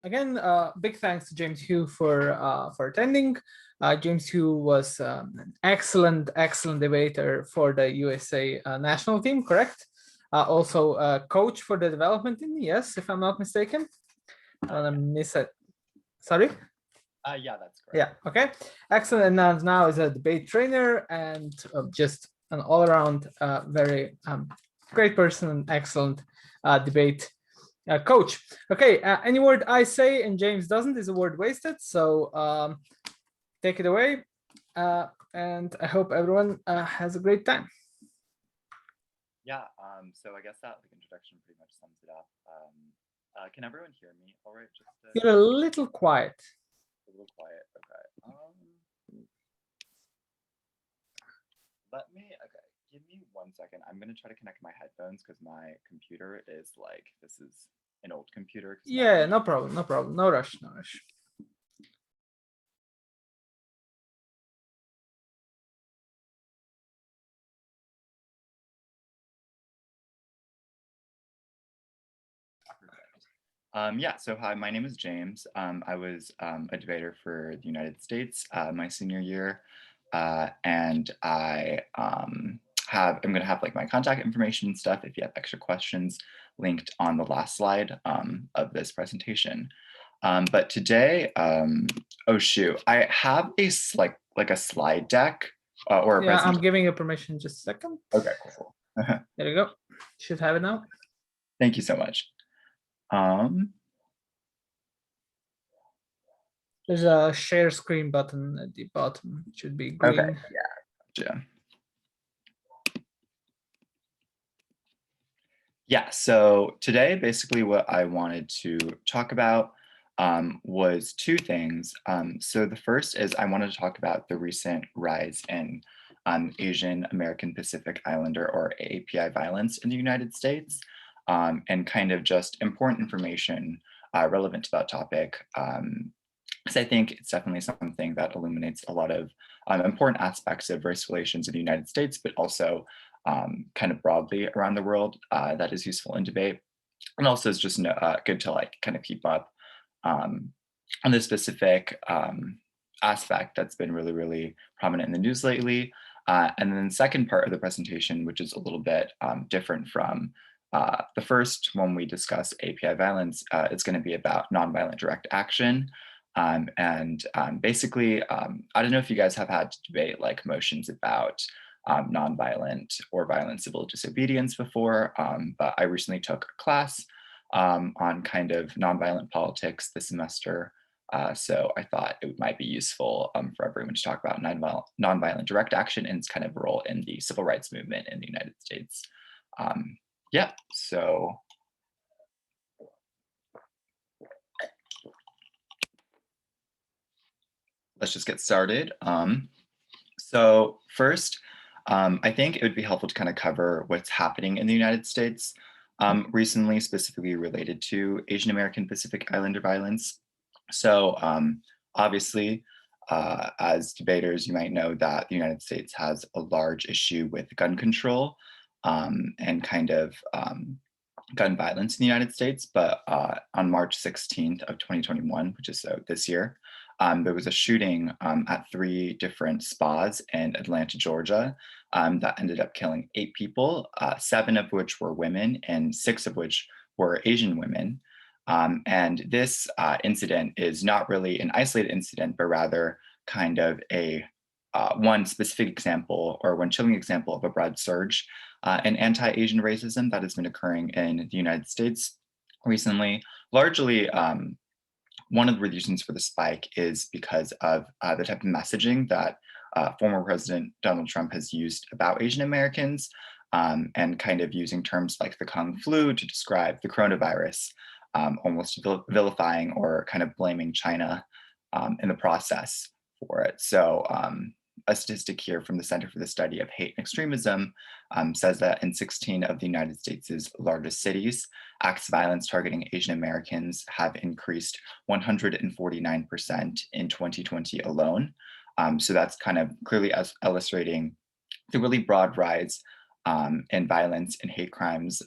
again, big thanks to James Hugh for attending. James Hugh was an excellent debater for the USA national team, correct? Also a coach for the development team, yes, if I'm not mistaken. I don't miss it. Sorry? Yeah, that's correct. Yeah, okay. Excellent. And now is a debate trainer and just an all-around very great person and excellent debate coach. Okay, any word I say and James doesn't is a word wasted. So take it away. And I hope everyone has a great time. Yeah, so I guess that introduction pretty much sums it up. Can everyone hear me all right? You're a little quiet. A little quiet, okay. Okay, give me 1 second. I'm gonna try to connect my headphones because my computer is this is an old computer. Yeah, no problem, no rush. Yeah, so hi, my name is James. I was a debater for the United States my senior year, and I'm gonna have my contact information and stuff if you have extra questions linked on the last slide of this presentation. But today, oh shoot, I have a a slide deck or a presentation. I'm giving you permission just a second. Okay, cool. There you go. Should have it now. Thank you so much. There's a share screen button at the bottom. It should be green. Okay, yeah, gotcha. Yeah, so today, basically what I wanted to talk about was two things. So the first is I wanted to talk about the recent rise in Asian American Pacific Islander or AAPI violence in the United States, and kind of just important information relevant to that topic. Because I think it's definitely something that illuminates a lot of important aspects of race relations in the United States, but also kind of broadly around the world that is useful in debate. And also it's just good to kind of keep up on this specific aspect that's been really, really prominent in the news lately. And then the second part of the presentation, which is a little bit different from the first when we discuss API violence, it's going to be about nonviolent direct action. Basically, I don't know if you guys have had to debate motions about nonviolent or violent civil disobedience before, but I recently took a class on kind of nonviolent politics this semester. So I thought it might be useful for everyone to talk about nonviolent direct action and its kind of role in the civil rights movement in the United States. Yeah, so let's just get started. So first, I think it would be helpful to kind of cover what's happening in the United States recently, specifically related to Asian American Pacific Islander violence. So obviously, as debaters, you might know that the United States has a large issue with gun control and kind of gun violence in the United States. But on March 16th of 2021, which is this year, there was a shooting at 3 different spas in Atlanta, Georgia, that ended up killing 8 people, 7 of which were women and 6 of which were Asian women. And this incident is not really an isolated incident, but rather kind of a one specific example or one chilling example of a broad surge in anti-Asian racism that has been occurring in the United States recently. Largely, one of the reasons for the spike is because of the type of messaging that former President Donald Trump has used about Asian Americans, and kind of using terms like the Kung flu to describe the coronavirus, almost vilifying or kind of blaming China in the process for it. So a statistic here from the Center for the Study of Hate and Extremism says that in 16 of the United States' largest cities, acts of violence targeting Asian Americans have increased 149% in 2020 alone. So that's kind of clearly illustrating the really broad rise in violence and hate crimes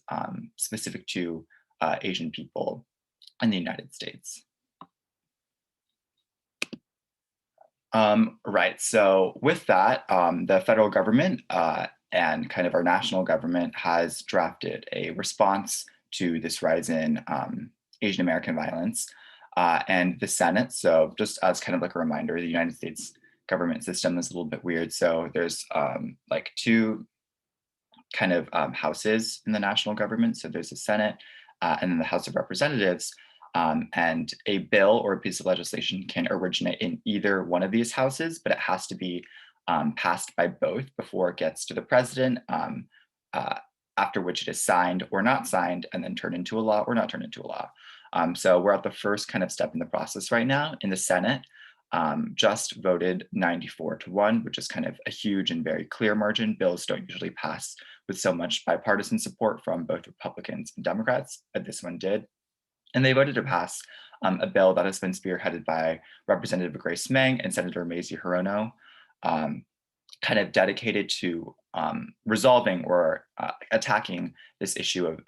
specific to Asian people in the United States. Right. So with that, the federal government and kind of our national government has drafted a response to this rise in Asian American violence. And the Senate, so just as kind of like a reminder, the United States government system is a little bit weird. So there's like two kind of houses in the national government. So there's the Senate and then the House of Representatives. And a bill or a piece of legislation can originate in either one of these houses, but it has to be passed by both before it gets to the president, uh, after which it is signed or not signed, and then turned into a law or not turned into a law. So we're at the first kind of step in the process right now in the Senate. Just voted 94-1, which is kind of a huge and very clear margin. Bills don't usually pass with so much bipartisan support from both Republicans and Democrats, but this one did. And they voted to pass a bill that has been spearheaded by Representative Grace Meng and Senator Mazie Hirono, um, kind of dedicated to resolving or attacking this issue of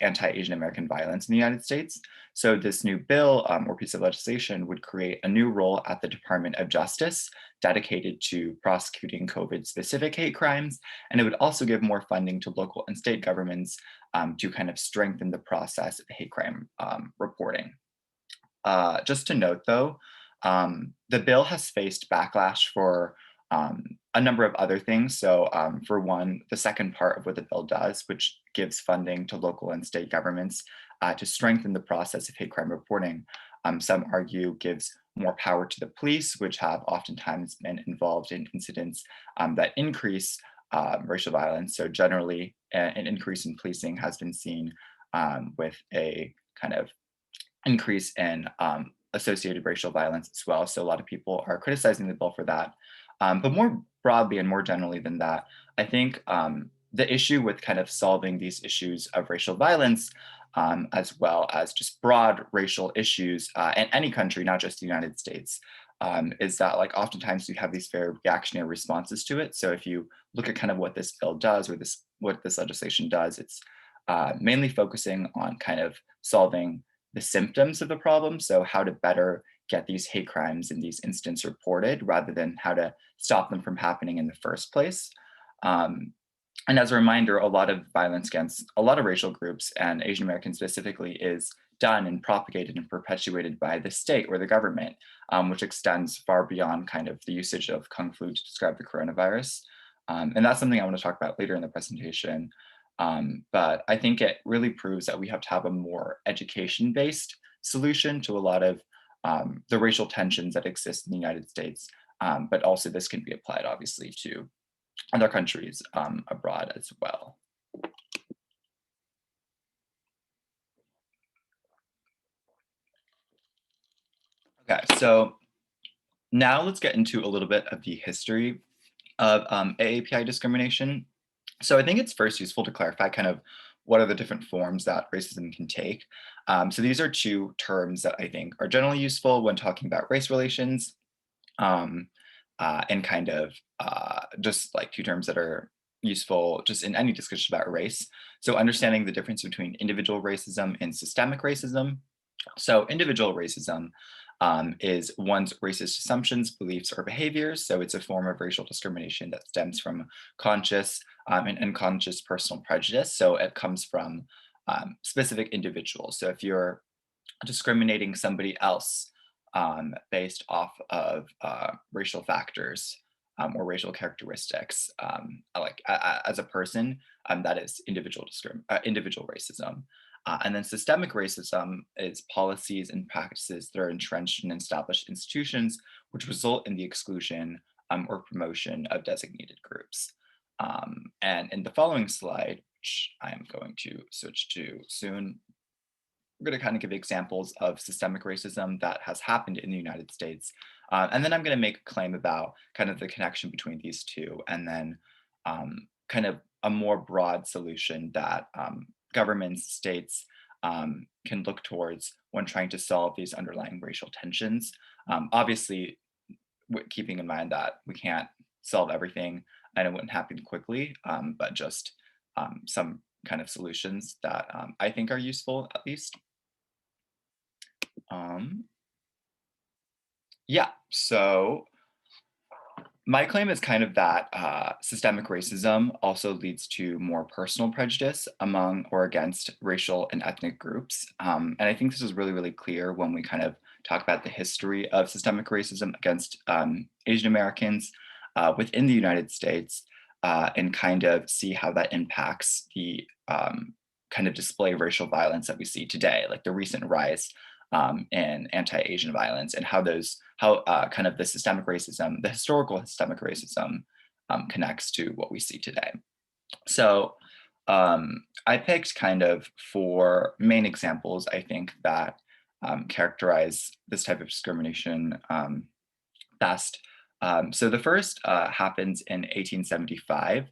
anti-Asian American violence in the United States. So this new bill or piece of legislation would create a new role at the Department of Justice dedicated to prosecuting COVID-specific hate crimes. And it would also give more funding to local and state governments to kind of strengthen the process of hate crime reporting. Just to note though, the bill has faced backlash for a number of other things. So for one, the second part of what the bill does, which gives funding to local and state governments to strengthen the process of hate crime reporting, some argue gives more power to the police, which have oftentimes been involved in incidents that increase racial violence. So generally, an increase in policing has been seen with a kind of increase in associated racial violence as well. So a lot of people are criticizing the bill for that. But more broadly and more generally than that, I think the issue with kind of solving these issues of racial violence, as well as just broad racial issues in any country, not just the United States, is that like oftentimes we have these very reactionary responses to it. So if you look at kind of what this bill does or what this legislation does, it's mainly focusing on kind of solving the symptoms of the problem. So how to better get these hate crimes in these incidents reported rather than how to stop them from happening in the first place. And as a reminder, a lot of violence against a lot of racial groups and Asian Americans specifically is done and propagated and perpetuated by the state or the government, which extends far beyond kind of the usage of Kung Flu to describe the coronavirus. And that's something I want to talk about later in the presentation. But I think it really proves that we have to have a more education-based solution to a lot of the racial tensions that exist in the United States. But also this can be applied obviously to other countries abroad as well. Okay, so now let's get into a little bit of the history of AAPI discrimination. So I think it's first useful to clarify kind of what are the different forms that racism can take. So these are two terms that I think are generally useful when talking about race relations, and kind of just like two terms that are useful just in any discussion about race. So understanding the difference between individual racism and systemic racism. So individual racism is one's racist assumptions, beliefs, or behaviors. So it's a form of racial discrimination that stems from conscious and unconscious personal prejudice. So it comes from specific individuals. So if you're discriminating somebody else based off of racial factors or racial characteristics, like as a person, that is individual racism. And then systemic racism is policies and practices that are entrenched in established institutions, which result in the exclusion or promotion of designated groups. And in the following slide, which I am going to switch to soon, we're going to kind of give examples of systemic racism that has happened in the United States. And then I'm going to make a claim about kind of the connection between these two, and then kind of a more broad solution that governments, states can look towards when trying to solve these underlying racial tensions. Obviously, keeping in mind that we can't solve everything and it wouldn't happen quickly, but just some kind of solutions that I think are useful at least. Yeah, so My claim is kind of that systemic racism also leads to more personal prejudice among or against racial and ethnic groups. And I think this is really, really clear when we kind of talk about the history of systemic racism against Asian Americans within the United States and kind of see how that impacts the kind of display of racial violence that we see today, like the recent rise in anti-Asian violence, and how kind of the systemic racism, the historical systemic racism, connects to what we see today. So I picked kind of 4 main examples I think that characterize this type of discrimination best. So the first happens in 1875,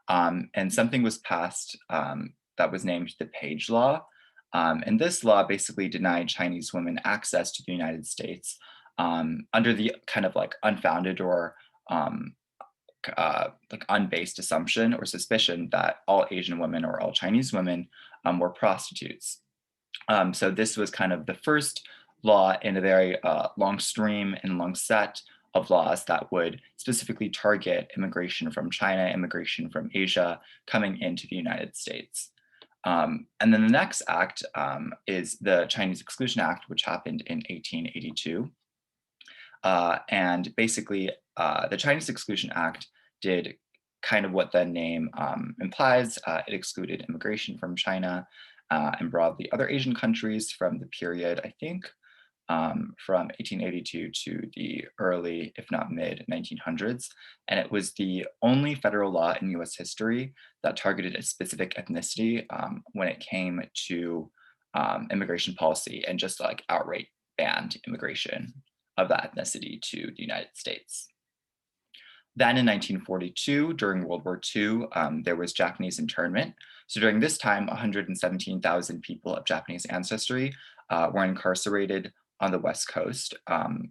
and something was passed that was named the Page Law. And this law basically denied Chinese women access to the United States under the kind of like unfounded or like unbased assumption or suspicion that all Asian women or all Chinese women were prostitutes. So this was kind of the first law in a very long stream and long set of laws that would specifically target immigration from China, immigration from Asia coming into the United States. And then the next act is the Chinese Exclusion Act, which happened in 1882. And basically, the Chinese Exclusion Act did kind of what the name implies. It excluded immigration from China and broadly other Asian countries from the period, I think, from 1882 to the early, if not mid 1900s. And it was the only federal law in US history that targeted a specific ethnicity when it came to immigration policy and just like outright banned immigration of that ethnicity to the United States. Then in 1942, during World War II, there was Japanese internment. So during this time, 117,000 people of Japanese ancestry were incarcerated on the West Coast,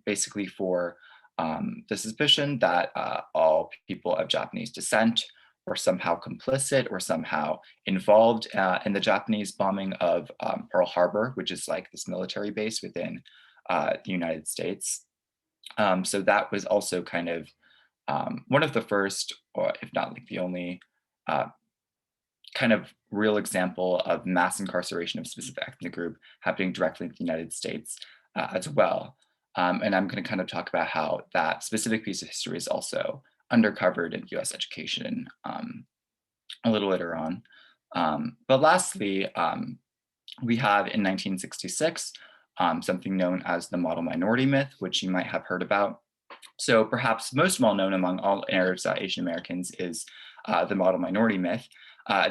basically for the suspicion that all people of Japanese descent were somehow complicit or somehow involved in the Japanese bombing of Pearl Harbor, which is like this military base within the United States. So that was also kind of one of the first, or if not like the only, kind of real example of mass incarceration of a specific ethnic group happening directly in the United States as well. And I'm going to kind of talk about how that specific piece of history is also undercovered in US education a little later on. But lastly, we have in 1966 something known as the model minority myth, which you might have heard about. So perhaps most well known among all Arabs, Asian Americans is the model minority myth.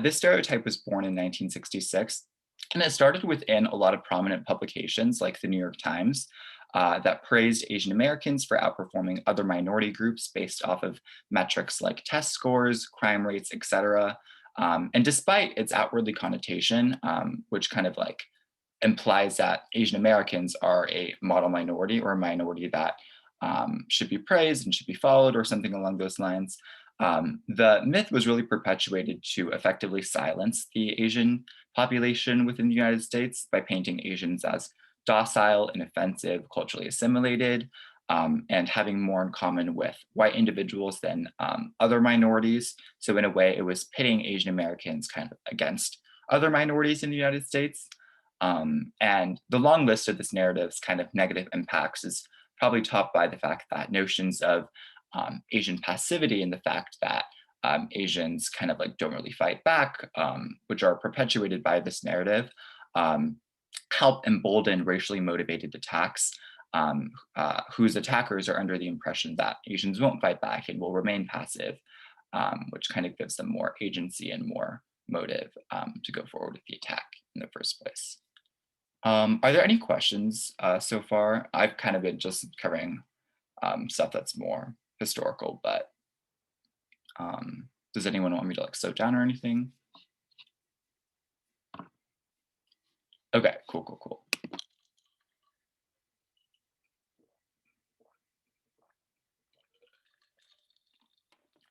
This stereotype was born in 1966, and it started within a lot of prominent publications like the New York Times that praised Asian Americans for outperforming other minority groups based off of metrics like test scores, crime rates, etc. And despite its outwardly connotation, which kind of like implies that Asian Americans are a model minority or a minority that should be praised and should be followed or something along those lines. The myth was really perpetuated to effectively silence the Asian population within the United States by painting Asians as docile, inoffensive, culturally assimilated, and having more in common with white individuals than other minorities. So in a way, it was pitting Asian Americans kind of against other minorities in the United States. And the long list of this narrative's kind of negative impacts is probably topped by the fact that notions of Asian passivity and the fact that Asians kind of like don't really fight back, which are perpetuated by this narrative, help embolden racially motivated attacks whose attackers are under the impression that Asians won't fight back and will remain passive, which kind of gives them more agency and more motive to go forward with the attack in the first place. Are there any questions so far? I've kind of been just covering stuff that's more historical, but does anyone want me to like slow down or anything? Okay, cool.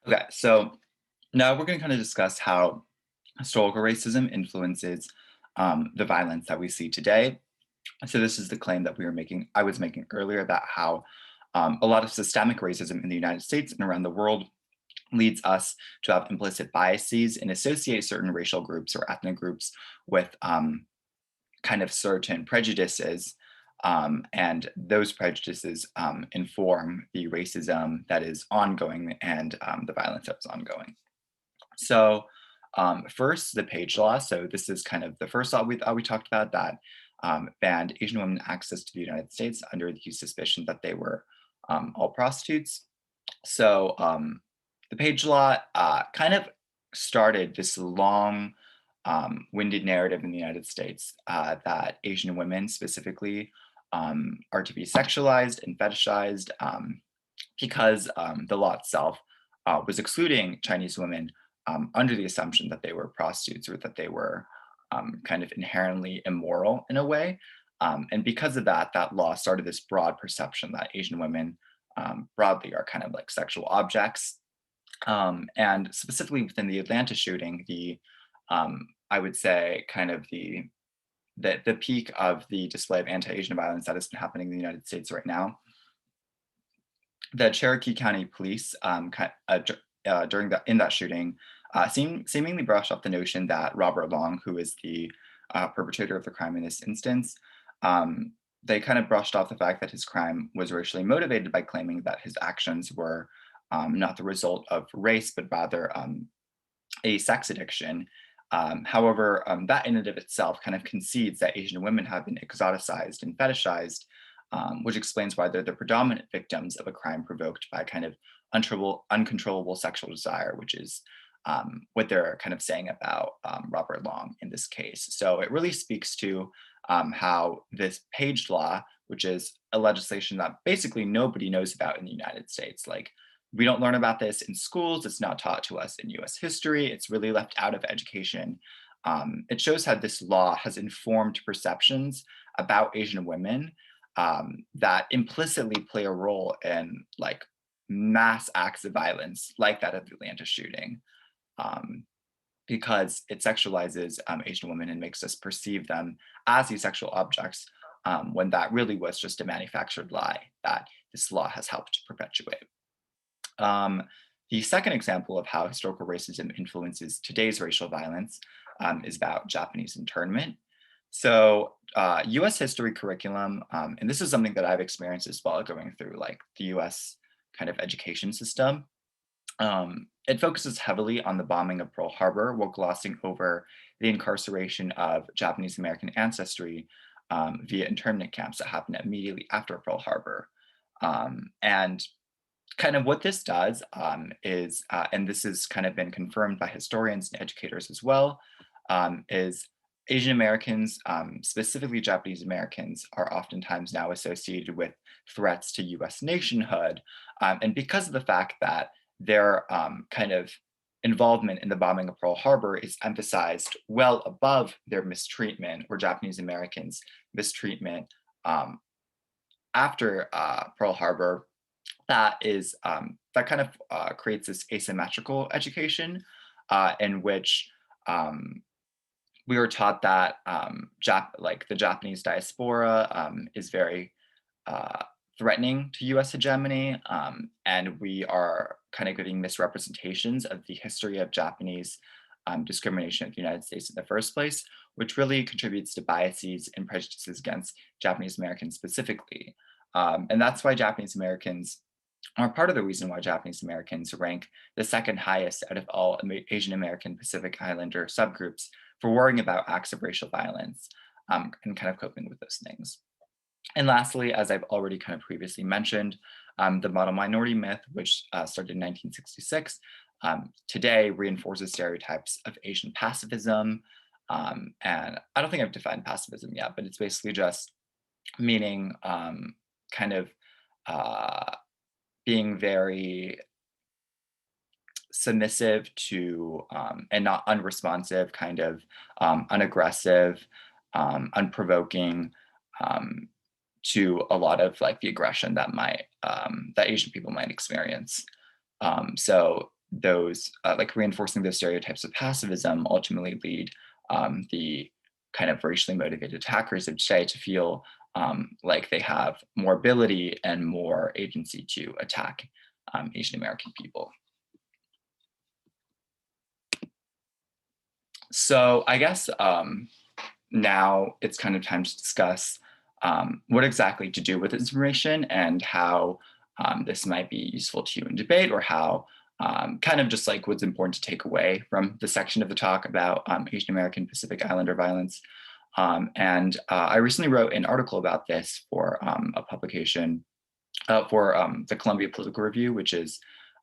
Okay, so now we're going to kind of discuss how historical racism influences the violence that we see today. So this is the claim that I was making earlier about how a lot of systemic racism in the United States and around the world leads us to have implicit biases and associate certain racial groups or ethnic groups with kind of certain prejudices. And those prejudices inform the racism that is ongoing and the violence that is ongoing. So first, the Page Law. So this is kind of the first law we talked about that banned Asian women access to the United States under the suspicion that they were all prostitutes. So the Page Law kind of started this long, winded narrative in the United States that Asian women specifically are to be sexualized and fetishized because the law itself was excluding Chinese women under the assumption that they were prostitutes or that they were kind of inherently immoral in a way. And because of that, that law started this broad perception that Asian women broadly are kind of like sexual objects. And specifically within the Atlanta shooting, I would say kind of the peak of the display of anti-Asian violence that has been happening in the United States right now. The Cherokee County Police in that shooting seemingly brushed off the notion that Robert Long, who is the perpetrator of the crime in this instance, they kind of brushed off the fact that his crime was racially motivated by claiming that his actions were not the result of race, but rather a sex addiction. However, that in and of itself kind of concedes that Asian women have been exoticized and fetishized, which explains why they're the predominant victims of a crime provoked by kind of uncontrollable sexual desire, which is what they're kind of saying about Robert Long in this case. So it really speaks to how this Page Law, which is a legislation that basically nobody knows about in the United States, like we don't learn about this in schools, it's not taught to us in US history, it's really left out of education. It shows how this law has informed perceptions about Asian women that implicitly play a role in like mass acts of violence like that of the Atlanta shooting, because it sexualizes Asian women and makes us perceive them as these sexual objects, when that really was just a manufactured lie that this law has helped perpetuate. The second example of how historical racism influences today's racial violence is about Japanese internment. So US history curriculum, and this is something that I've experienced as well going through like the US kind of education system. It focuses heavily on the bombing of Pearl Harbor while glossing over the incarceration of Japanese American ancestry via internment camps that happened immediately after Pearl Harbor. And kind of what this does is, and this has kind of been confirmed by historians and educators as well, is Asian Americans, specifically Japanese Americans, are oftentimes now associated with threats to US nationhood. And because of the fact that their kind of involvement in the bombing of Pearl Harbor is emphasized well above their mistreatment or Japanese Americans' mistreatment after Pearl Harbor, that kind of creates this asymmetrical education in which we were taught that like the Japanese diaspora is very threatening to US hegemony, and we are kind of giving misrepresentations of the history of Japanese discrimination in the United States in the first place, which really contributes to biases and prejudices against Japanese Americans specifically. And that's why Japanese Americans are part of the reason why Japanese Americans rank the second highest out of all Asian American Pacific Islander subgroups for worrying about acts of racial violence and kind of coping with those things. And lastly, as I've already kind of previously mentioned, the model minority myth, which started in 1966, today reinforces stereotypes of Asian pacifism. And I don't think I've defined pacifism yet, but it's basically just meaning kind of being very submissive to and not unresponsive, kind of unaggressive, unprovoking to a lot of like the aggression that that Asian people might experience. So those like reinforcing those stereotypes of pacifism ultimately lead the kind of racially motivated attackers of today to feel like they have more ability and more agency to attack Asian American people. So I guess now it's kind of time to discuss what exactly to do with this information and how this might be useful to you in debate, or how kind of just like what's important to take away from the section of the talk about Asian American Pacific Islander violence. I recently wrote an article about this for a publication for the Columbia Political Review, which is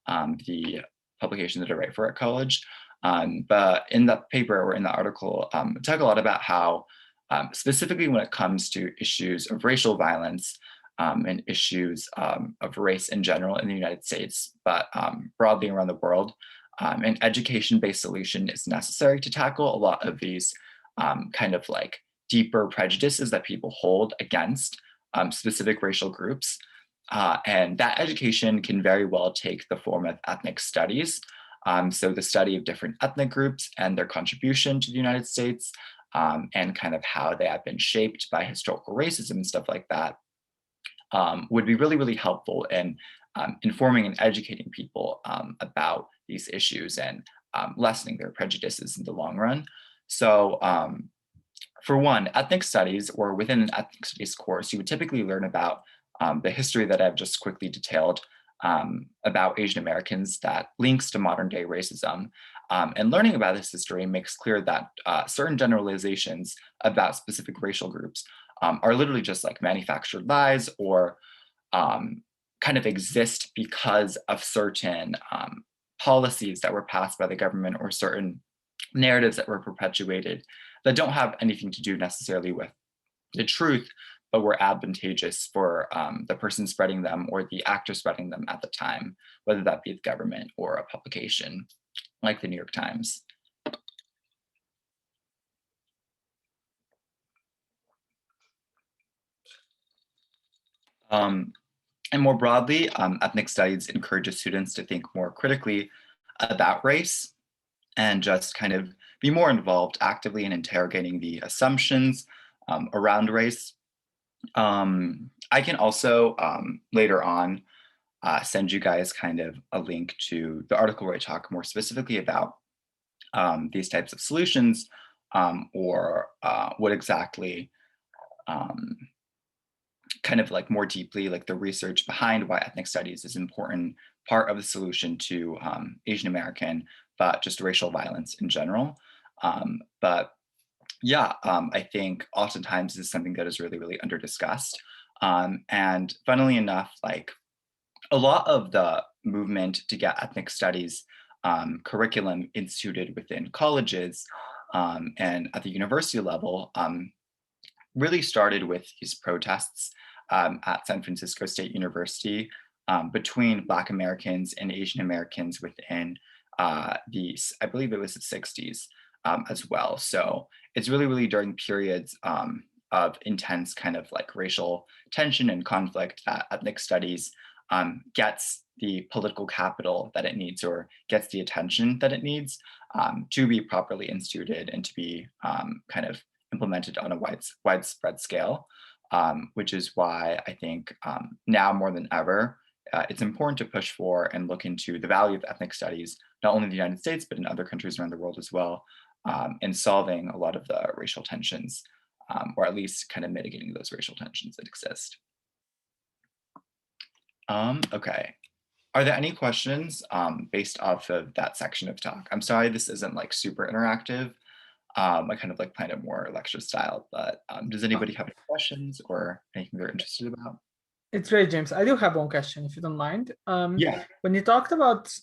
the publication that I write for at college. But in the paper or in the article, I talk a lot about how specifically when it comes to issues of racial violence and issues of race in general in the United States, but broadly around the world, an education-based solution is necessary to tackle a lot of these kind of like deeper prejudices that people hold against specific racial groups. And that education can very well take the form of ethnic studies. So the study of different ethnic groups and their contribution to the United States, and kind of how they have been shaped by historical racism and stuff like that, would be really, really helpful in informing and educating people about these issues and lessening their prejudices in the long run. So for one, ethnic studies, or within an ethnic studies course, you would typically learn about the history that I've just quickly detailed about Asian Americans that links to modern day racism. And learning about this history makes clear that certain generalizations about specific racial groups are literally just like manufactured lies, or kind of exist because of certain policies that were passed by the government, or certain narratives that were perpetuated that don't have anything to do necessarily with the truth, but were advantageous for the person spreading them or the actor spreading them at the time, whether that be the government or a publication like the New York Times. And more broadly, ethnic studies encourages students to think more critically about race and just kind of be more involved actively in interrogating the assumptions around race. I can also later on send you guys kind of a link to the article where I talk more specifically about these types of solutions, or what exactly kind of like more deeply, like the research behind why ethnic studies is an important part of the solution to Asian American, but just racial violence in general. But yeah, I think oftentimes this is something that is really, really under discussed. And funnily enough, like a lot of the movement to get ethnic studies curriculum instituted within colleges and at the university level really started with these protests at San Francisco State University between Black Americans and Asian Americans within I believe it was the 60s as well. So it's really, really during periods of intense kind of like racial tension and conflict that ethnic studies gets the political capital that it needs, or gets the attention that it needs to be properly instituted and to be kind of implemented on a widespread scale, which is why I think now more than ever, it's important to push for and look into the value of ethnic studies, not only in the United States, but in other countries around the world as well, in solving a lot of the racial tensions, or at least kind of mitigating those racial tensions that exist. Okay. Are there any questions based off of that section of talk? I'm sorry, this isn't like super interactive. I kind of like planned it more lecture style, but does anybody have any questions or anything they're interested about? It's great, James. I do have one question, if you don't mind. Yeah. When you talked about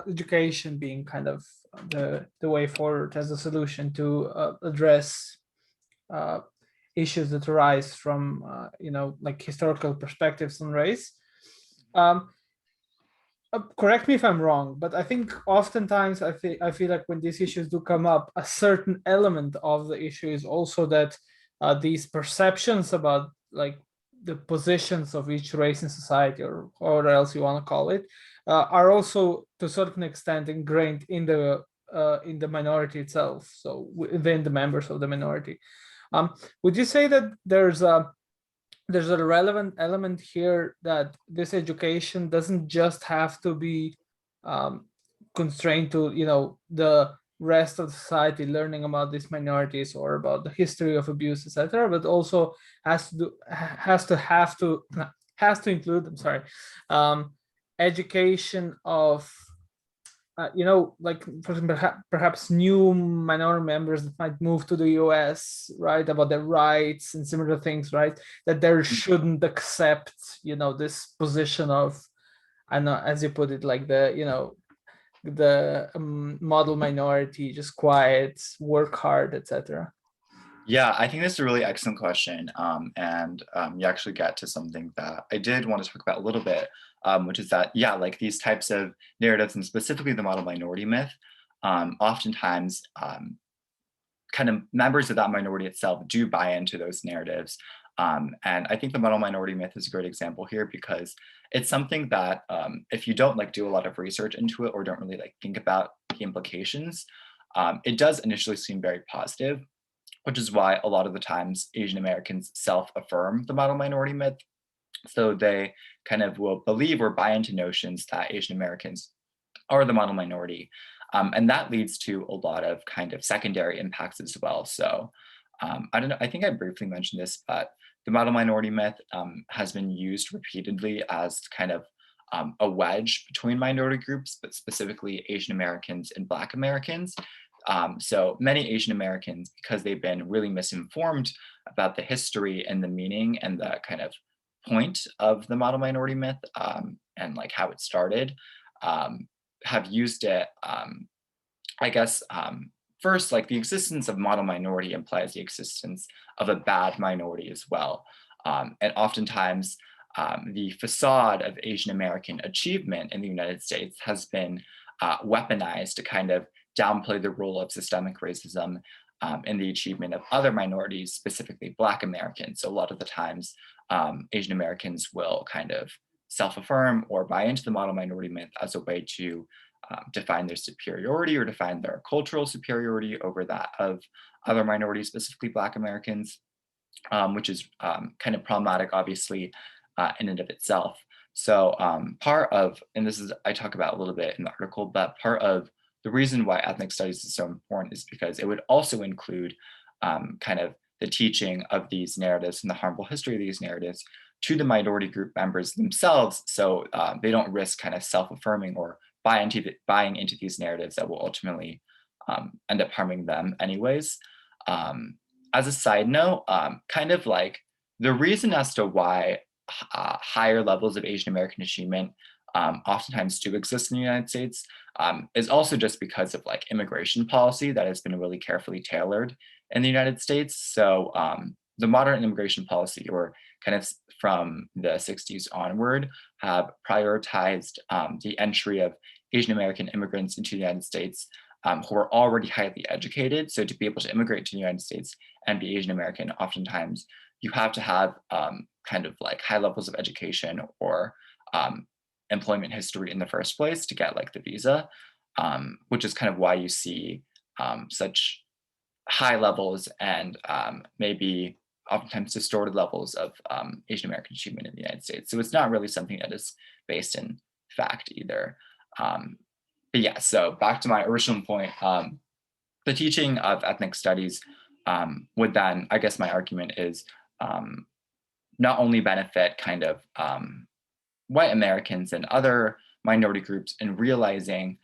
education being kind of the way forward as a solution to address issues that arise from, like historical perspectives on race, correct me if I'm wrong, but I think oftentimes I feel like when these issues do come up, a certain element of the issue is also that these perceptions about like the positions of each race in society, or whatever else you want to call it, are also to a certain extent ingrained in the minority itself, so within the members of the minority. Would you say that there's there's a relevant element here that this education doesn't just have to be constrained to, the rest of society learning about these minorities or about the history of abuse, etc., but also has to include, I'm sorry, education of like, for example, perhaps new minority members that might move to the US, right, about their rights and similar things, right, that they shouldn't accept, this position of, I know, as you put it, like the model minority, just quiet, work hard, etc. Yeah, I think that's a really excellent question. And you actually get to something that I did want to talk about a little bit, which is that, yeah, like these types of narratives, and specifically the model minority myth, oftentimes kind of members of that minority itself do buy into those narratives. And I think the model minority myth is a great example here, because it's something that if you don't like do a lot of research into it or don't really like think about the implications, it does initially seem very positive, which is why a lot of the times Asian Americans self-affirm the model minority myth. So they kind of will believe or buy into notions that Asian Americans are the model minority. And that leads to a lot of kind of secondary impacts as well. So I don't know, I think I briefly mentioned this, but the model minority myth has been used repeatedly as kind of a wedge between minority groups, but specifically Asian Americans and Black Americans. So many Asian Americans, because they've been really misinformed about the history and the meaning and the kind of point of the model minority myth, and like how it started, have used it, I guess, first, like the existence of model minority implies the existence of a bad minority as well. And oftentimes, the facade of Asian American achievement in the United States has been weaponized to kind of downplay the role of systemic racism in the achievement of other minorities, specifically Black Americans. So a lot of the times, Asian Americans will kind of self-affirm or buy into the model minority myth as a way to define their superiority or define their cultural superiority over that of other minorities, specifically Black Americans, which is kind of problematic, obviously, in and of itself. So part of, and this is, I talk about a little bit in the article, but part of the reason why ethnic studies is so important is because it would also include kind of the teaching of these narratives and the harmful history of these narratives to the minority group members themselves, so they don't risk kind of self-affirming or buying into these narratives that will ultimately end up harming them anyways. As a side note, kind of like the reason as to why higher levels of Asian American achievement oftentimes do exist in the United States is also just because of like immigration policy that has been really carefully tailored in the United States. So the modern immigration policy, or kind of from the 60s onward, have prioritized the entry of Asian American immigrants into the United States who are already highly educated. So to be able to immigrate to the United States and be Asian American, oftentimes you have to have kind of like high levels of education or employment history in the first place to get like the visa, which is kind of why you see such high levels and maybe oftentimes distorted levels of Asian American achievement in the United States. So it's not really something that is based in fact either. But yeah, so back to my original point, the teaching of ethnic studies would then, I guess my argument is, not only benefit kind of white Americans and other minority groups in realizing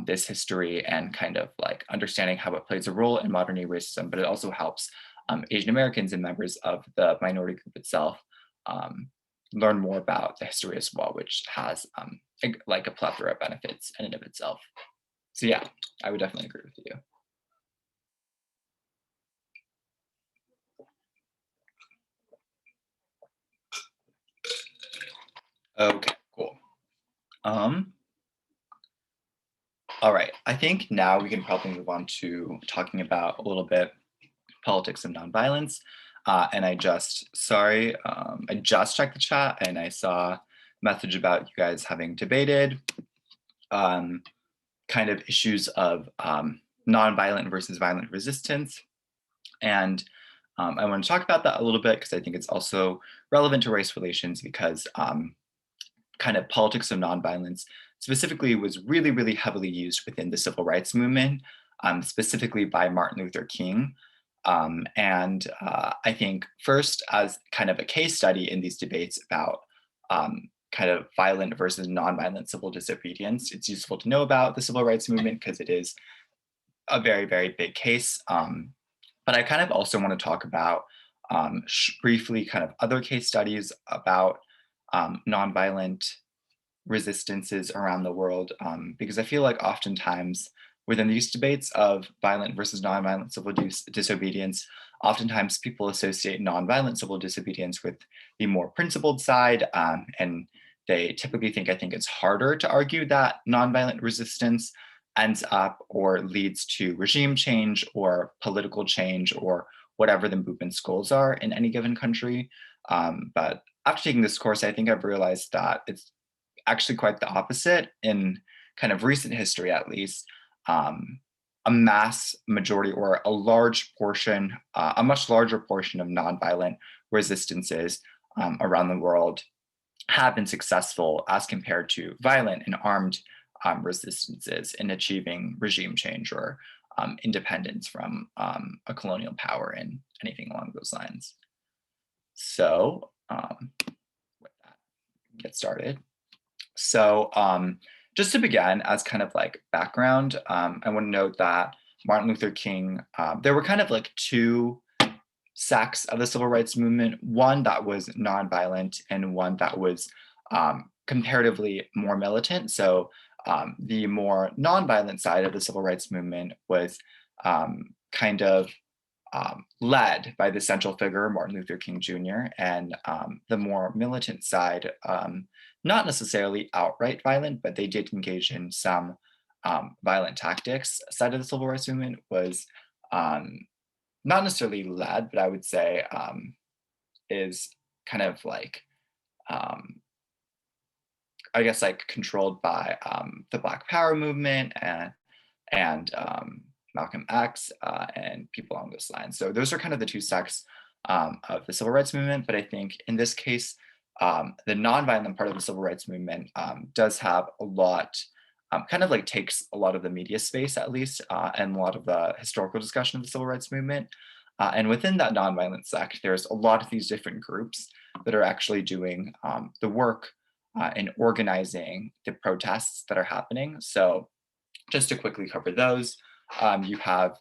this history and kind of like understanding how it plays a role in modern day racism, but it also helps Asian Americans and members of the minority group itself learn more about the history as well, which has like a plethora of benefits in and of itself. So yeah, I would definitely agree with you. Okay, cool. All right, I think now we can probably move on to talking about a little bit politics of nonviolence. And I just checked the chat and I saw a message about you guys having debated kind of issues of nonviolent versus violent resistance. And I want to talk about that a little bit because I think it's also relevant to race relations because kind of politics of nonviolence specifically was really, really heavily used within the civil rights movement, specifically by Martin Luther King. I think first, as kind of a case study in these debates about kind of violent versus nonviolent civil disobedience, it's useful to know about the civil rights movement because it is a very, very big case. But I kind of also want to talk about briefly kind of other case studies about nonviolent resistances around the world, because I feel like oftentimes within these debates of violent versus nonviolent civil disobedience, oftentimes people associate nonviolent civil disobedience with the more principled side, and they typically think, I think it's harder to argue that nonviolent resistance ends up or leads to regime change or political change or whatever the movement's goals are in any given country. But after taking this course, I think I've realized that it's actually quite the opposite in kind of recent history, at least. A mass majority or a large portion, a much larger portion of nonviolent resistances around the world have been successful as compared to violent and armed resistances in achieving regime change or independence from a colonial power and anything along those lines. So with that, get started. So just to begin, as kind of like background, I want to note that Martin Luther King, there were kind of like two sects of the civil rights movement, one that was nonviolent and one that was comparatively more militant. So the more nonviolent side of the civil rights movement was kind of led by the central figure, Martin Luther King Jr., and the more militant side, not necessarily outright violent, but they did engage in some violent tactics side of the civil rights movement was not necessarily led, but I would say is kind of like, I guess, like controlled by the Black Power movement and Malcolm X and people along those lines. So those are kind of the two sects of the civil rights movement. But I think in this case, the nonviolent part of the civil rights movement does have a lot, kind of like takes a lot of the media space at least, and a lot of the historical discussion of the civil rights movement. And within that nonviolent sect, there's a lot of these different groups that are actually doing the work in organizing the protests that are happening. So just to quickly cover those, you have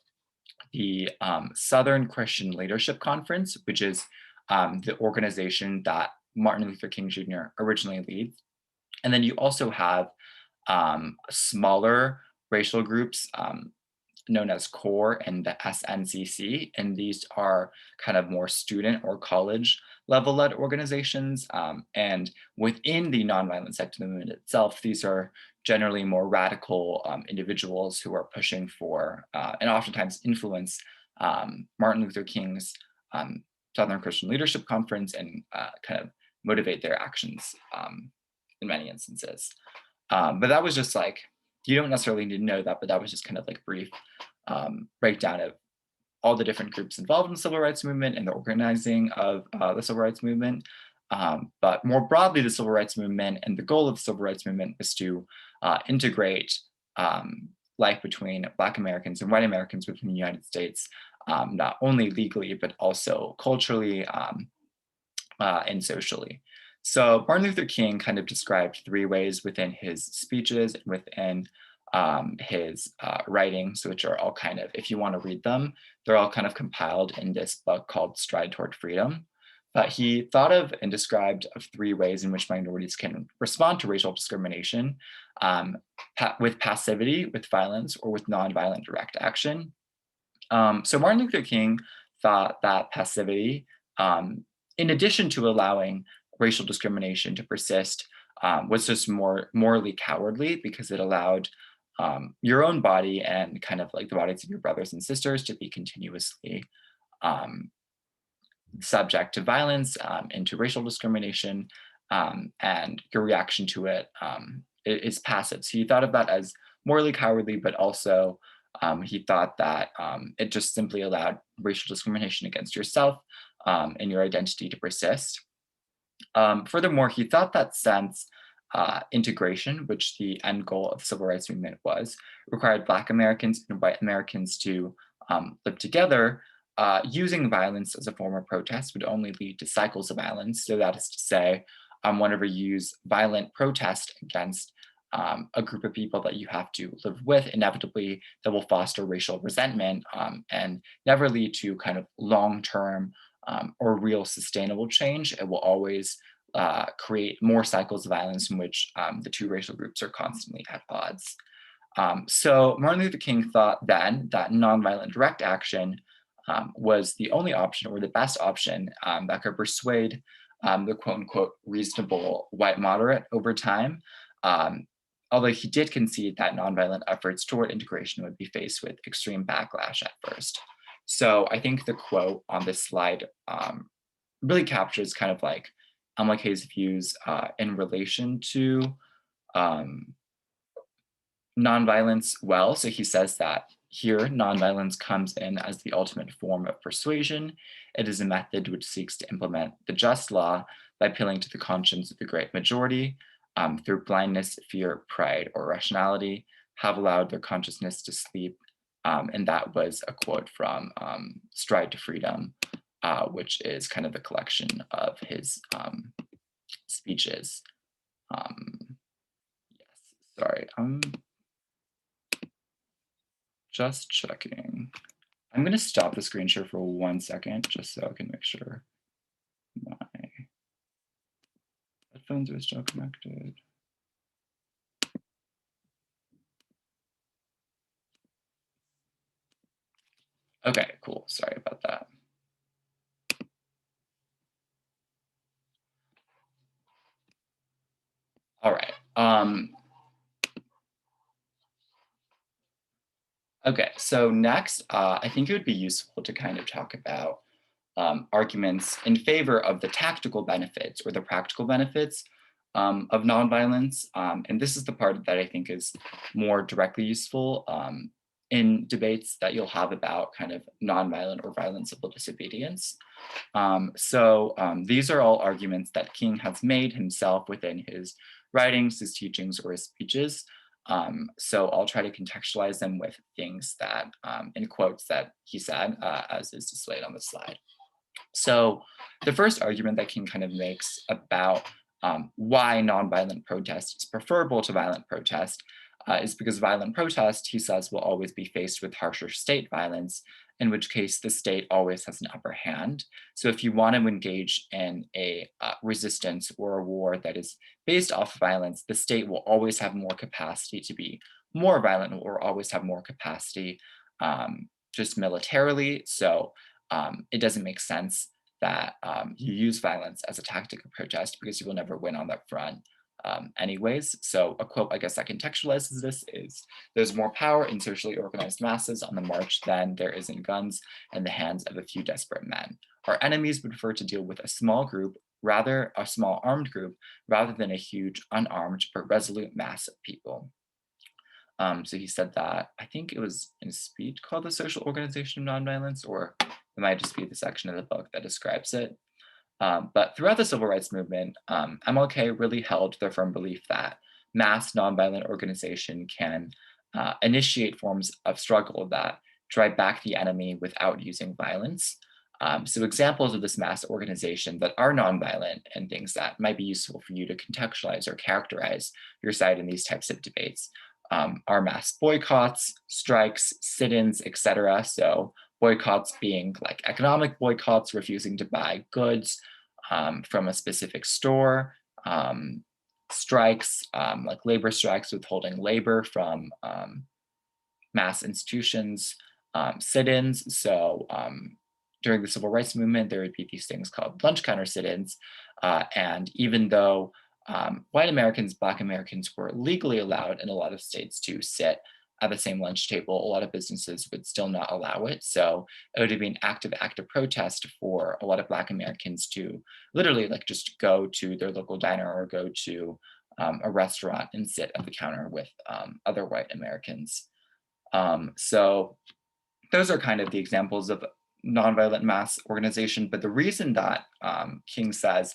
the Southern Christian Leadership Conference, which is the organization that Martin Luther King Jr. originally leads. And then you also have smaller racial groups known as CORE and the SNCC. And these are kind of more student or college level led organizations. And within the nonviolent sector movement itself, these are generally more radical individuals who are pushing for and oftentimes influence Martin Luther King's Southern Christian Leadership Conference and kind of motivate their actions in many instances. But that was just like, you don't necessarily need to know that, but that was just kind of like brief breakdown of all the different groups involved in the civil rights movement and the organizing of the civil rights movement. But more broadly, the civil rights movement and the goal of the civil rights movement is to integrate life between Black Americans and white Americans within the United States, not only legally, but also culturally and socially. So Martin Luther King kind of described three ways within his speeches, within his writings, which are all kind of, if you want to read them, they're all kind of compiled in this book called Stride Toward Freedom. But he thought of and described of three ways in which minorities can respond to racial discrimination, with passivity, with violence, or with nonviolent direct action. So Martin Luther King thought that passivity, in addition to allowing racial discrimination to persist, was just more morally cowardly because it allowed your own body and kind of like the bodies of your brothers and sisters to be continuously subject to violence and to racial discrimination, and your reaction to it is passive. So he thought of that as morally cowardly, but also He thought that it just simply allowed racial discrimination against yourself and your identity to persist. Furthermore, he thought that since integration, which the end goal of the civil rights movement was, required Black Americans and white Americans to live together, using violence as a form of protest would only lead to cycles of violence. So that is to say, whenever you use violent protest against a group of people that you have to live with, inevitably that will foster racial resentment and never lead to kind of long-term or real sustainable change. It will always create more cycles of violence in which the two racial groups are constantly at odds. So Martin Luther King thought then that nonviolent direct action was the only option or the best option that could persuade the quote unquote reasonable white moderate over time. Although he did concede that nonviolent efforts toward integration would be faced with extreme backlash at first. So I think the quote on this slide really captures kind of like MLK's views in relation to nonviolence well. So he says that here, nonviolence comes in as the ultimate form of persuasion. It is a method which seeks to implement the just law by appealing to the conscience of the great majority through blindness, fear, pride, or rationality, have allowed their consciousness to sleep. And that was a quote from Stride to Freedom, which is kind of the collection of his speeches. Yes, sorry, I'm just checking. I'm going to stop the screen share for 1 second just so I can make sure my headphones are still connected. Okay, cool. Sorry about that. All right. Okay, so next, I think it would be useful to kind of talk about arguments in favor of the tactical benefits or the practical benefits of nonviolence. And this is the part that I think is more directly useful in debates that you'll have about kind of nonviolent or violent civil disobedience. So these are all arguments that King has made himself within his writings, his teachings, or his speeches. So I'll try to contextualize them with things that, in quotes that he said, as is displayed on the slide. So the first argument that King kind of makes about why nonviolent protest is preferable to violent protest is because violent protest, he says, will always be faced with harsher state violence, in which case the state always has an upper hand. So if you want to engage in a resistance or a war that is based off of violence, the state will always have more capacity to be more violent or always have more capacity just militarily. So it doesn't make sense that you use violence as a tactic of protest because you will never win on that front anyways. So a quote, I guess, that contextualizes this is, there's more power in socially organized masses on the march than there is in guns in the hands of a few desperate men. Our enemies would prefer to deal with a small group, rather a small armed group, rather than a huge unarmed but resolute mass of people. So he said that, I think it was in a speech called The Social Organization of Nonviolence, or it might just be the section of the book that describes it. But throughout the civil rights movement, MLK really held their firm belief that mass nonviolent organization can initiate forms of struggle that drive back the enemy without using violence. So examples of this mass organization that are nonviolent and things that might be useful for you to contextualize or characterize your side in these types of debates are mass boycotts, strikes, sit-ins, etc. So boycotts being like economic boycotts, refusing to buy goods from a specific store, strikes, like labor strikes, withholding labor from mass institutions, sit-ins. So during the civil rights movement, there would be these things called lunch counter sit-ins. And even though white Americans, Black Americans were legally allowed in a lot of states to sit at the same lunch table, a lot of businesses would still not allow it. So it would be an active act of protest for a lot of Black Americans to literally like just go to their local diner or go to a restaurant and sit at the counter with other white Americans. So those are kind of the examples of nonviolent mass organization. But the reason that King says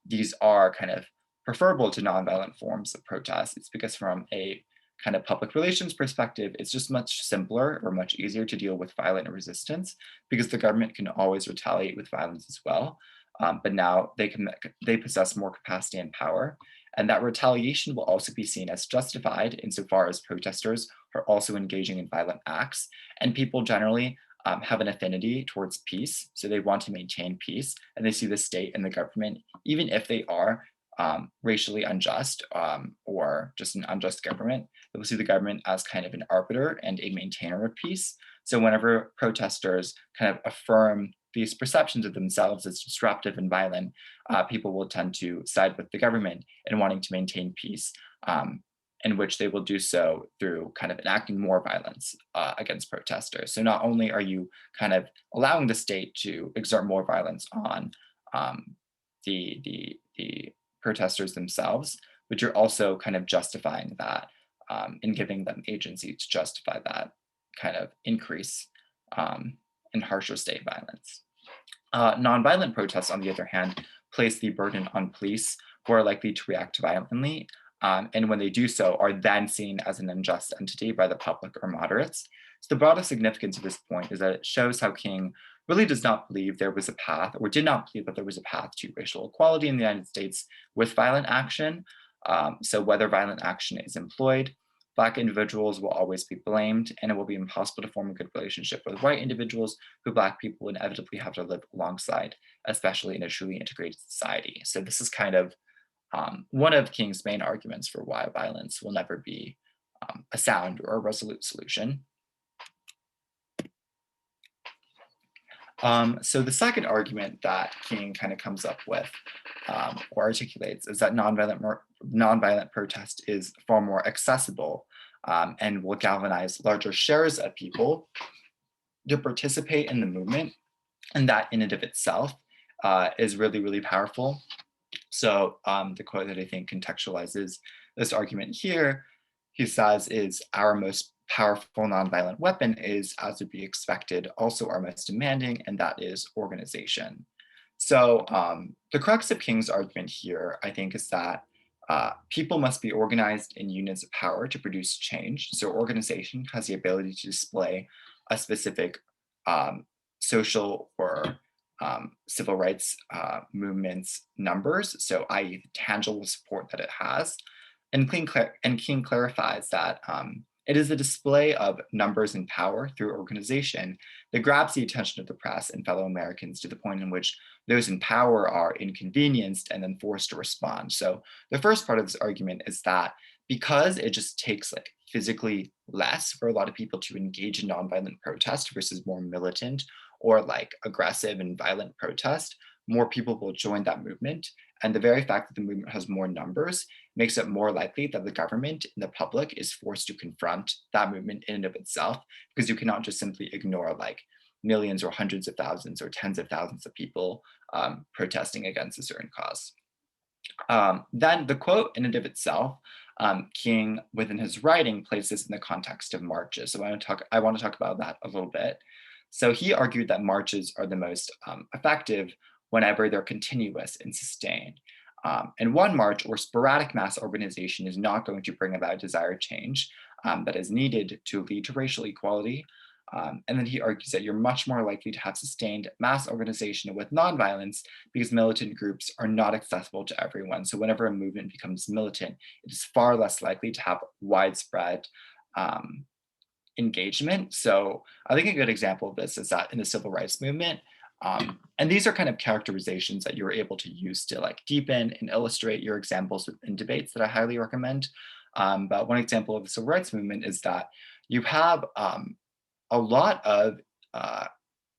these are kind of preferable to nonviolent forms of protest is because from a kind of public relations perspective, it's just much simpler or much easier to deal with violent resistance because the government can always retaliate with violence as well. But now they possess more capacity and power. And that retaliation will also be seen as justified insofar as protesters are also engaging in violent acts. And people generally have an affinity towards peace. So they want to maintain peace and they see the state and the government, even if they are racially unjust or just an unjust government, they will see the government as kind of an arbiter and a maintainer of peace. So whenever protesters kind of affirm these perceptions of themselves as disruptive and violent, people will tend to side with the government in wanting to maintain peace, in which they will do so through kind of enacting more violence against protesters. So not only are you kind of allowing the state to exert more violence on the protesters themselves, but you're also kind of justifying that and giving them agency to justify that kind of increase in harsher state violence. Nonviolent protests, on the other hand, place the burden on police who are likely to react violently, and when they do so, are then seen as an unjust entity by the public or moderates. So the broadest significance of this point is that it shows how King really does not believe there was a path, or did not believe that there was a path to racial equality in the United States with violent action. So whether violent action is employed, Black individuals will always be blamed, and it will be impossible to form a good relationship with white individuals who Black people inevitably have to live alongside, especially in a truly integrated society. So this is kind of one of King's main arguments for why violence will never be a sound or a resolute solution. So the second argument that King kind of comes up with or articulates is that nonviolent protest is far more accessible and will galvanize larger shares of people to participate in the movement. And that in and of itself is really, really powerful. So the quote that I think contextualizes this argument here, he says, is our most powerful nonviolent weapon is, as would be expected, also our most demanding, and that is organization. So the crux of King's argument here, I think, is that people must be organized in units of power to produce change. So organization has the ability to display a specific social or civil rights movement's numbers, so i.e. the tangible support that it has. And King clarifies that it is the display of numbers and power through organization that grabs the attention of the press and fellow Americans to the point in which those in power are inconvenienced and then forced to respond. So the first part of this argument is that because it just takes like physically less for a lot of people to engage in nonviolent protest versus more militant or like aggressive and violent protest, more people will join that movement. And the very fact that the movement has more numbers makes it more likely that the government and the public is forced to confront that movement in and of itself, because you cannot just simply ignore like millions or hundreds of thousands or tens of thousands of people protesting against a certain cause. Then the quote in and of itself, King within his writing places in the context of marches. So I want to talk about that a little bit. So he argued that marches are the most effective whenever they're continuous and sustained. And one march or sporadic mass organization is not going to bring about desired change that is needed to lead to racial equality. And then he argues that you're much more likely to have sustained mass organization with nonviolence because militant groups are not accessible to everyone. So whenever a movement becomes militant, it is far less likely to have widespread engagement. So I think a good example of this is that in the civil rights movement, and these are kind of characterizations that you're able to use to like deepen and illustrate your examples in debates that I highly recommend. But one example of the civil rights movement is that you have a lot of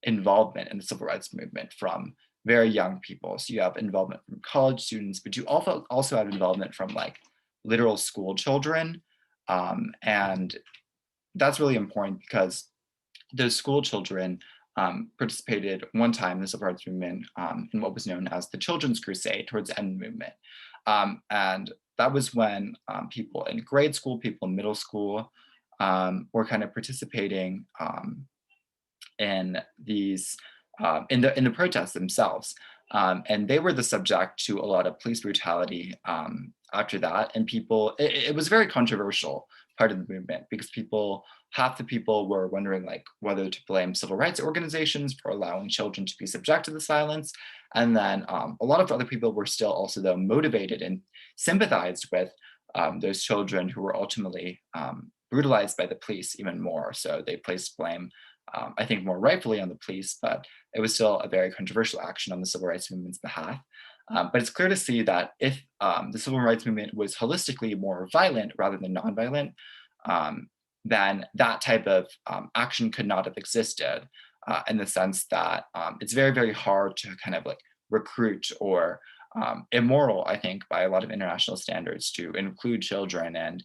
involvement in the civil rights movement from very young people. So you have involvement from college students, but you also have involvement from like literal school children. And that's really important because those school children participated one time in the civil rights movement in what was known as the Children's Crusade towards the end of the movement. And that was when people in grade school, people in middle school, were kind of participating in these in the protests themselves. And they were the subject to a lot of police brutality after that. And it was very controversial part of the movement because half the people were wondering like whether to blame civil rights organizations for allowing children to be subject to this violence. And then a lot of other people were still also though motivated and sympathized with those children who were ultimately brutalized by the police even more. So they placed blame, I think more rightfully on the police, but it was still a very controversial action on the civil rights movement's behalf. But it's clear to see that if the civil rights movement was holistically more violent rather than nonviolent, then that type of action could not have existed in the sense that it's very, very hard to kind of like recruit or immoral, I think, by a lot of international standards to include children and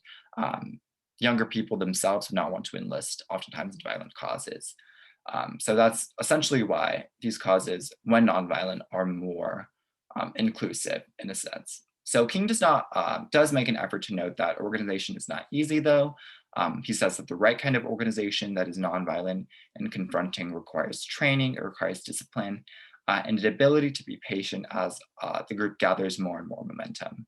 younger people themselves who not want to enlist, oftentimes in violent causes. So that's essentially why these causes, when nonviolent, are more inclusive in a sense. So King does make an effort to note that organization is not easy, though. He says that the right kind of organization that is nonviolent and confronting requires training, it requires discipline, and the ability to be patient as the group gathers more and more momentum.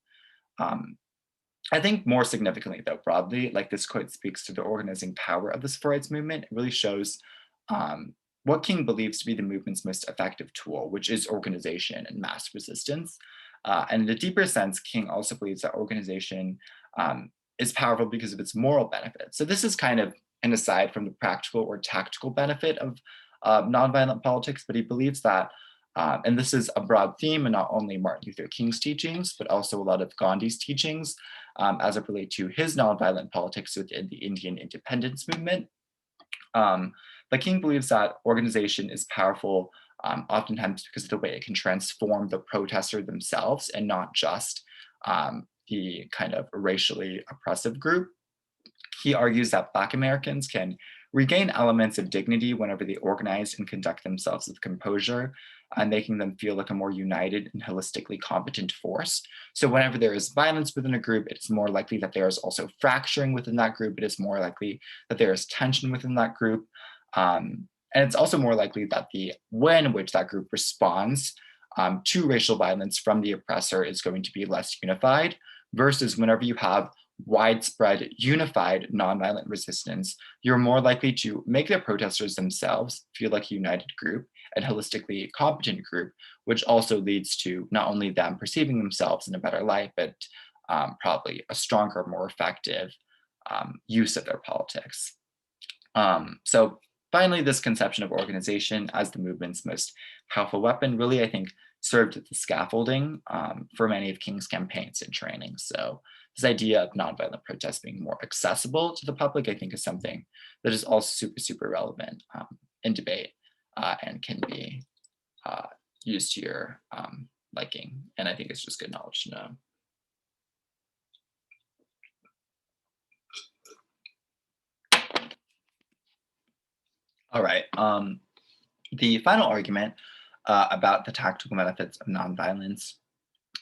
I think more significantly, though, broadly, like this quote speaks to the organizing power of the civil rights movement. It really shows what King believes to be the movement's most effective tool, which is organization and mass resistance. And in a deeper sense, King also believes that organization is powerful because of its moral benefit. So this is kind of an aside from the practical or tactical benefit of nonviolent politics, but he believes that, and this is a broad theme and not only Martin Luther King's teachings, but also a lot of Gandhi's teachings as it relates to his nonviolent politics within the Indian independence movement. But King believes that organization is powerful oftentimes because of the way it can transform the protester themselves and not just the kind of racially oppressive group. He argues that Black Americans can regain elements of dignity whenever they organize and conduct themselves with composure, making them feel like a more united and holistically competent force. So whenever there is violence within a group, it's more likely that there is also fracturing within that group. It is more likely that there is tension within that group. And it's also more likely that the way in which that group responds to racial violence from the oppressor is going to be less unified, versus whenever you have widespread, unified, nonviolent resistance, you're more likely to make the protesters themselves feel like a united group and holistically competent group, which also leads to not only them perceiving themselves in a better light, but probably a stronger, more effective use of their politics. So finally, this conception of organization as the movement's most powerful weapon really, I think, served as the scaffolding for many of King's campaigns and training. So this idea of nonviolent protest being more accessible to the public, I think, is something that is also super, super relevant in debate and can be used to your liking. And I think it's just good knowledge to know. All right. The final argument about the tactical benefits of nonviolence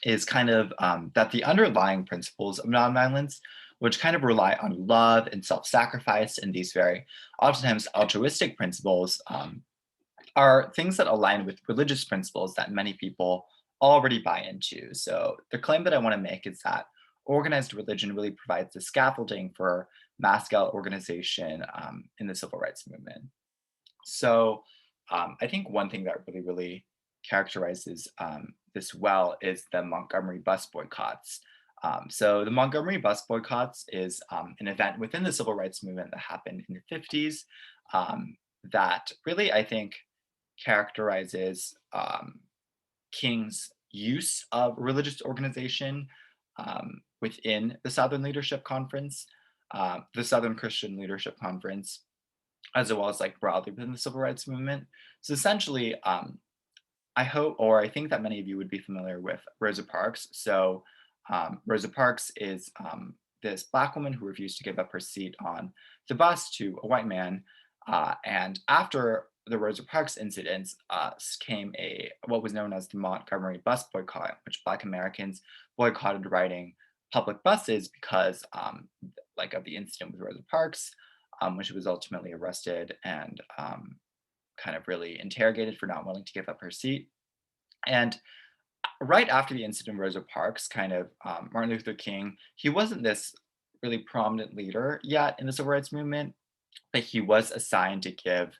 is kind of that the underlying principles of nonviolence, which kind of rely on love and self-sacrifice and these very oftentimes altruistic principles, are things that align with religious principles that many people already buy into. So the claim that I want to make is that organized religion really provides the scaffolding for mass-scale organization in the civil rights movement. So I think one thing that really, really characterizes this well is the Montgomery bus boycotts. So the Montgomery bus boycotts is an event within the civil rights movement that happened in the 50s that really, I think, characterizes King's use of religious organization within the Southern Leadership Conference, the Southern Christian Leadership Conference, as well as like broadly within the civil rights movement. So essentially, I hope, or I think that many of you would be familiar with Rosa Parks. So Rosa Parks is this Black woman who refused to give up her seat on the bus to a white man. And after the Rosa Parks incidents came what was known as the Montgomery bus boycott, which Black Americans boycotted riding public buses because like of the incident with Rosa Parks. when she was ultimately arrested and kind of really interrogated for not willing to give up her seat. And right after the incident in Rosa Parks, kind of Martin Luther King, he wasn't this really prominent leader yet in the civil rights movement, but he was assigned to give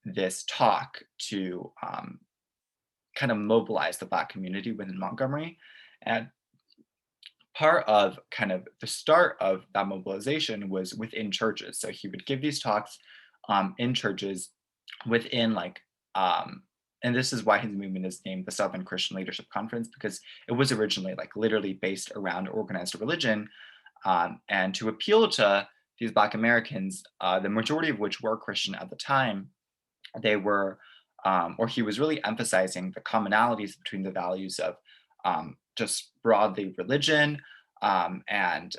this talk to kind of mobilize the Black community within Montgomery. And part of kind of the start of that mobilization was within churches. So he would give these talks in churches within and this is why his movement is named the Southern Christian Leadership Conference, because it was originally like literally based around organized religion, and to appeal to these Black Americans, the majority of which were Christian at the time. They were, or he was really emphasizing the commonalities between the values of just broadly religion, and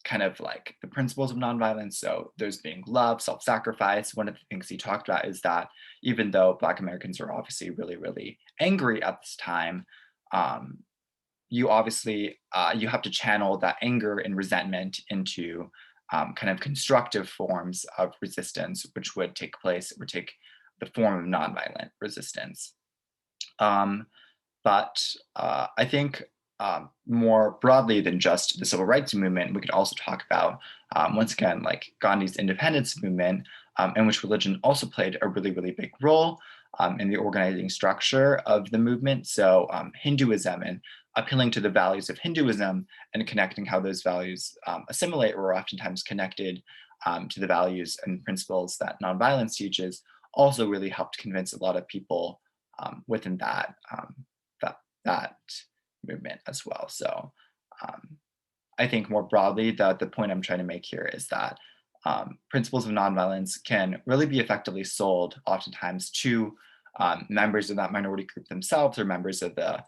kind of like the principles of nonviolence. So those being love, self-sacrifice. One of the things he talked about is that even though Black Americans are obviously really, really angry at this time, you obviously you have to channel that anger and resentment into kind of constructive forms of resistance, which would take the form of nonviolent resistance. But I think more broadly than just the civil rights movement, we could also talk about, once again, like Gandhi's independence movement, in which religion also played a really, really big role in the organizing structure of the movement. So Hinduism, and appealing to the values of Hinduism and connecting how those values assimilate or are oftentimes connected to the values and principles that nonviolence teaches, also really helped convince a lot of people within that movement as well. So I think more broadly, the point I'm trying to make here is that principles of nonviolence can really be effectively sold oftentimes to members of that minority group themselves or members of the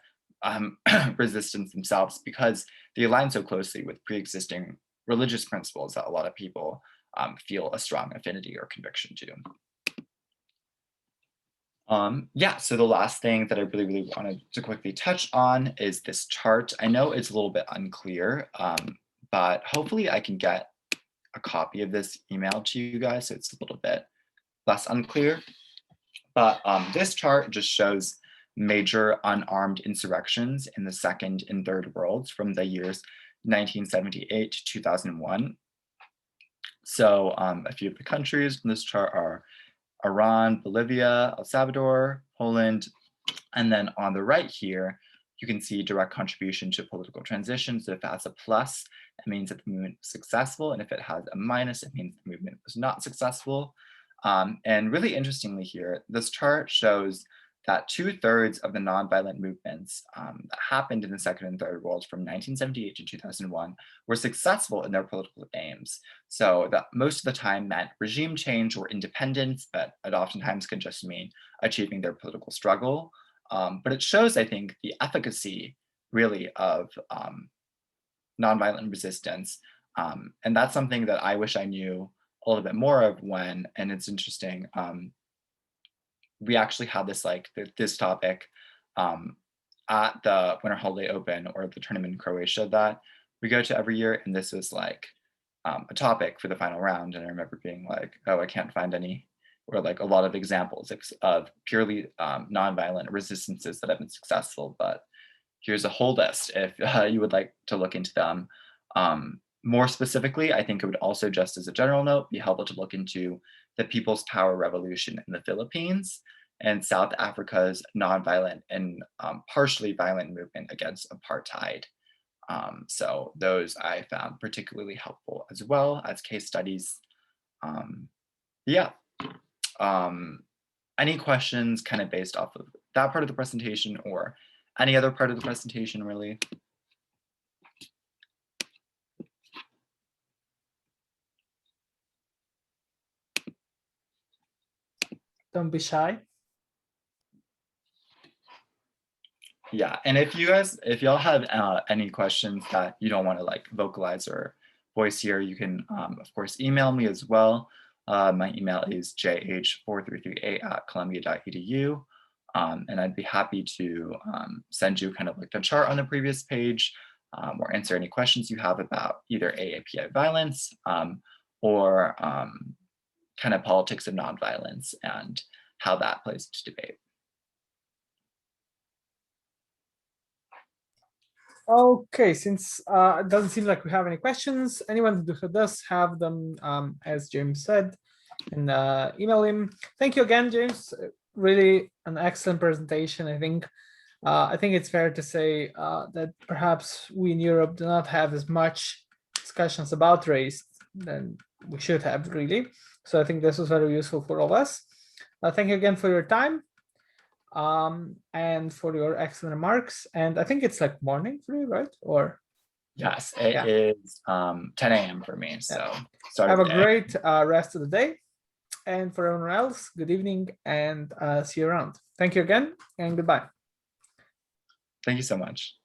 resistance themselves, because they align so closely with pre-existing religious principles that a lot of people feel a strong affinity or conviction to. Yeah, so the last thing that I really, really wanted to quickly touch on is this chart. I know it's a little bit unclear, but hopefully I can get a copy of this emailed to you guys so it's a little bit less unclear. But this chart just shows major unarmed insurrections in the Second and Third Worlds from the years 1978 to 2001. So a few of the countries in this chart are Iran, Bolivia, El Salvador, Poland, and then on the right here, you can see direct contribution to political transition. So if it has a plus, it means that the movement was successful, and if it has a minus, it means the movement was not successful. And really interestingly here, this chart shows that 2/3 of the nonviolent movements that happened in the Second and Third Worlds from 1978 to 2001 were successful in their political aims. So that most of the time meant regime change or independence, but it oftentimes can just mean achieving their political struggle. But it shows, I think, the efficacy really of nonviolent resistance. And that's something that I wish I knew a little bit more of when, and it's interesting, we actually had this this topic at the Winter Holiday Open or the tournament in Croatia that we go to every year, and this was like a topic for the final round. And I remember being like, oh, I can't find any, or like a lot of examples of purely nonviolent resistances that have been successful, but here's a whole list if you would like to look into them. More specifically, I think it would also, just as a general note, be helpful to look into the People's Power Revolution in the Philippines and South Africa's nonviolent and partially violent movement against apartheid. So those I found particularly helpful as well as case studies. Yeah. Any questions kind of based off of that part of the presentation or any other part of the presentation, really? Don't be shy. Yeah, and if y'all have any questions that you don't want to like vocalize or voice here, you can of course email me as well. My email is jh4338@columbia.edu, and I'd be happy to send you kind of like the chart on the previous page, or answer any questions you have about either AAPI violence or kind of politics of nonviolence and how that plays into debate. Okay, since it doesn't seem like we have any questions, anyone who does have them, as James said, and email him. Thank you again, James. Really an excellent presentation. I think it's fair to say that perhaps we in Europe do not have as much discussions about race than we should have, really. So I think this was very useful for all of us. Thank you again for your time and for your excellent remarks. And I think it's like morning for you, right? Or yes, it is 10 a.m. for me. So have a great rest of the day. And for everyone else, good evening and see you around. Thank you again and goodbye. Thank you so much.